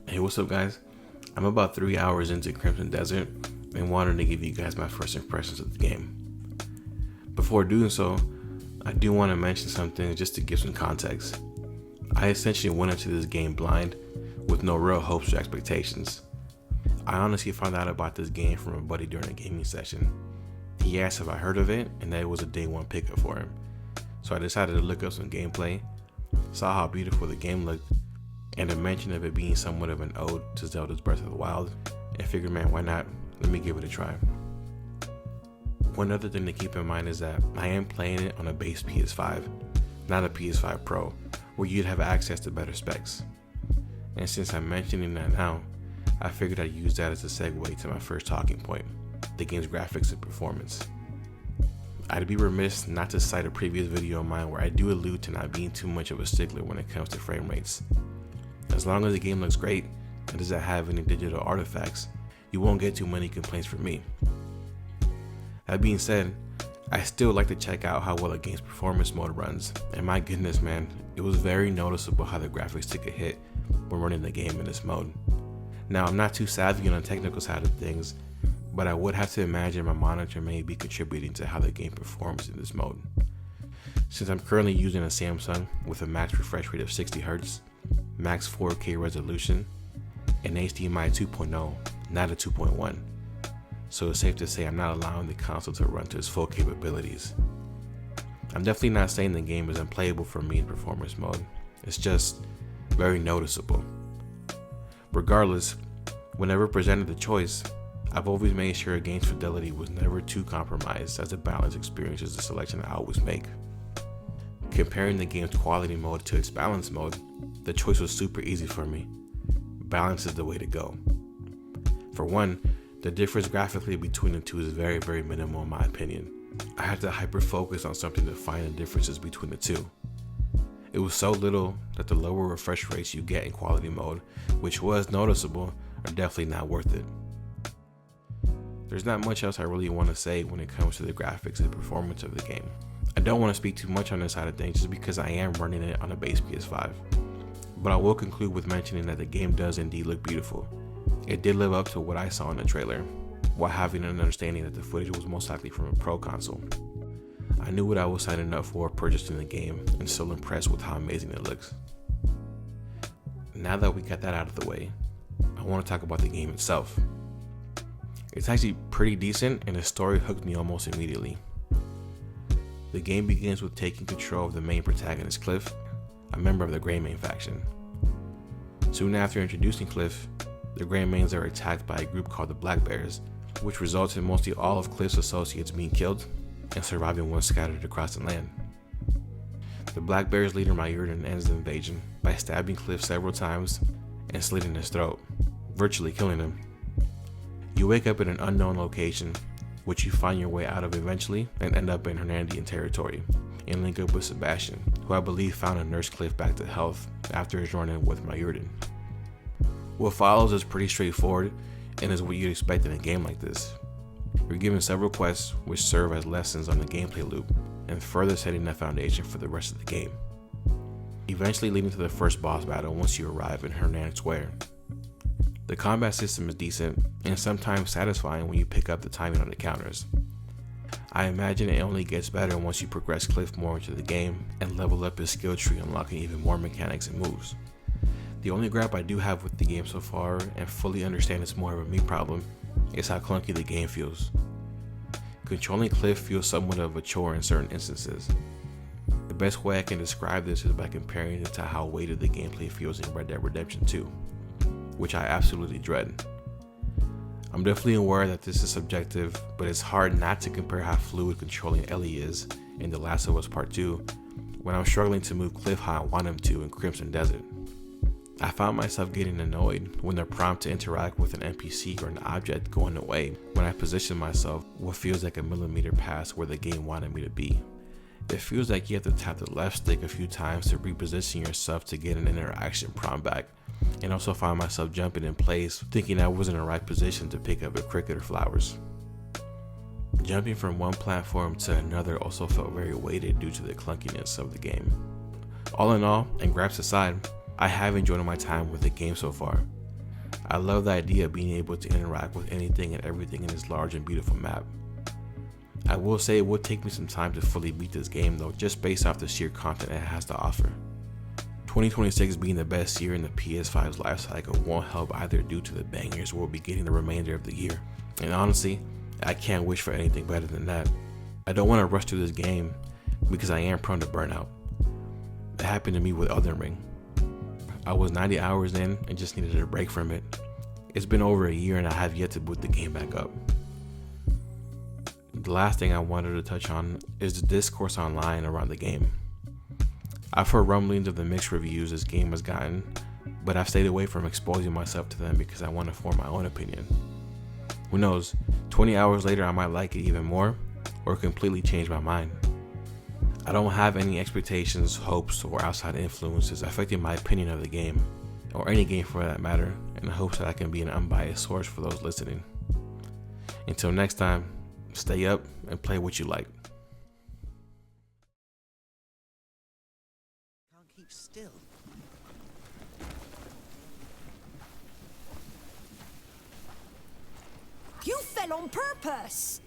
Hey, what's up, guys? I'm about 3 hours into Crimson Desert and wanted to give you guys my first impressions of the game. Before doing so, I do want to mention something just to give some context. I essentially went into this game blind with no real hopes or expectations. I honestly found out about this game from a buddy during a gaming session. He asked if I heard of it and that it was a day one pickup for him. So I decided to look up some gameplay, saw how beautiful the game looked, and a mention of it being somewhat of an ode to Zelda's Breath of the Wild, and figured, man, why not? Let me give it a try. One other thing to keep in mind is that I am playing it on a base PS5, not a PS5 Pro, where you'd have access to better specs. And since I'm mentioning that now, I figured I'd use that as a segue to my first talking point, the game's graphics and performance. I'd be remiss not to cite a previous video of mine where I do allude to not being too much of a stickler when it comes to frame rates. As long as the game looks great and doesn't have any digital artifacts, you won't get too many complaints from me. That being said, I still like to check out how well a game's performance mode runs, and my goodness, man, it was very noticeable how the graphics took a hit when running the game in this mode. Now, I'm not too savvy on the technical side of things, but I would have to imagine my monitor may be contributing to how the game performs in this mode. Since I'm currently using a Samsung with a max refresh rate of 60Hz, max 4K resolution, and HDMI 2.0, not a 2.1, so it's safe to say I'm not allowing the console to run to its full capabilities. I'm definitely not saying the game is unplayable for me in performance mode, it's just very noticeable. Regardless, whenever presented the choice, I've always made sure a game's fidelity was never too compromised, as a balanced experience is the selection I always make. Comparing the game's quality mode to its balance mode, the choice was super easy for me. Balance is the way to go. For one, the difference graphically between the two is very, very minimal in my opinion. I had to hyper focus on something to find the differences between the two. It was so little that the lower refresh rates you get in quality mode, which was noticeable, are definitely not worth it. There's not much else I really want to say when it comes to the graphics and performance of the game. I don't want to speak too much on this side of things just because I am running it on a base PS5. But I will conclude with mentioning that the game does indeed look beautiful. It did live up to what I saw in the trailer, while having an understanding that the footage was most likely from a pro console. I knew what I was signing up for purchasing the game, and still impressed with how amazing it looks. Now that we got that out of the way, I want to talk about the game itself. It's actually pretty decent, and the story hooked me almost immediately. The game begins with taking control of the main protagonist, Cliff, a member of the Greymane faction. Soon after introducing Cliff, the Greymanes are attacked by a group called the Black Bears, which results in mostly all of Cliff's associates being killed and surviving ones scattered across the land. The Black Bears leader Myurden ends the invasion by stabbing Cliff several times and slitting his throat, virtually killing him. You wake up in an unknown location, which you find your way out of eventually and end up in Hernandian territory, and link up with Sebastian, who I believe found and nursed Cliff back to health after his run-in with Myurden. What follows is pretty straightforward and is what you'd expect in a game like this. You're given several quests which serve as lessons on the gameplay loop and further setting the foundation for the rest of the game, eventually leading to the first boss battle once you arrive in Hernan Square. The combat system is decent and sometimes satisfying when you pick up the timing on the counters. I imagine it only gets better once you progress Cliff more into the game and level up his skill tree, unlocking even more mechanics and moves. The only gripe I do have with the game so far, and fully understand it's more of a me problem, is how clunky the game feels. Controlling Cliff feels somewhat of a chore in certain instances. The best way I can describe this is by comparing it to how weighted the gameplay feels in Red Dead Redemption 2, which I absolutely dread. I'm definitely aware that this is subjective, but it's hard not to compare how fluid controlling Ellie is in The Last of Us Part 2 when I'm struggling to move Cliff how I want him to in Crimson Desert. I found myself getting annoyed when the prompt to interact with an NPC or an object going away when I position myself what feels like a millimeter past where the game wanted me to be. It feels like you have to tap the left stick a few times to reposition yourself to get an interaction prompt back, and also find myself jumping in place thinking I wasn't in the right position to pick up a cricket or flowers. Jumping from one platform to another also felt very weighted due to the clunkiness of the game. All in all, and gripes aside, I have enjoyed my time with the game so far. I love the idea of being able to interact with anything and everything in this large and beautiful map. I will say it will take me some time to fully beat this game though, just based off the sheer content it has to offer. 2026 being the best year in the PS5's life cycle won't help either due to the bangers we'll be getting the remainder of the year. And honestly, I can't wish for anything better than that. I don't want to rush through this game because I am prone to burnout. It happened to me with Elden Ring. I was 90 hours in and just needed a break from it. It's been over a year and I have yet to boot the game back up. The last thing I wanted to touch on is the discourse online around the game. I've heard rumblings of the mixed reviews this game has gotten, but I've stayed away from exposing myself to them because I want to form my own opinion. Who knows, 20 hours later I might like it even more or completely change my mind. I don't have any expectations, hopes, or outside influences affecting my opinion of the game, or any game for that matter, in the hopes that I can be an unbiased source for those listening. Until next time, stay up and play what you like. Can't keep still. You fell on purpose!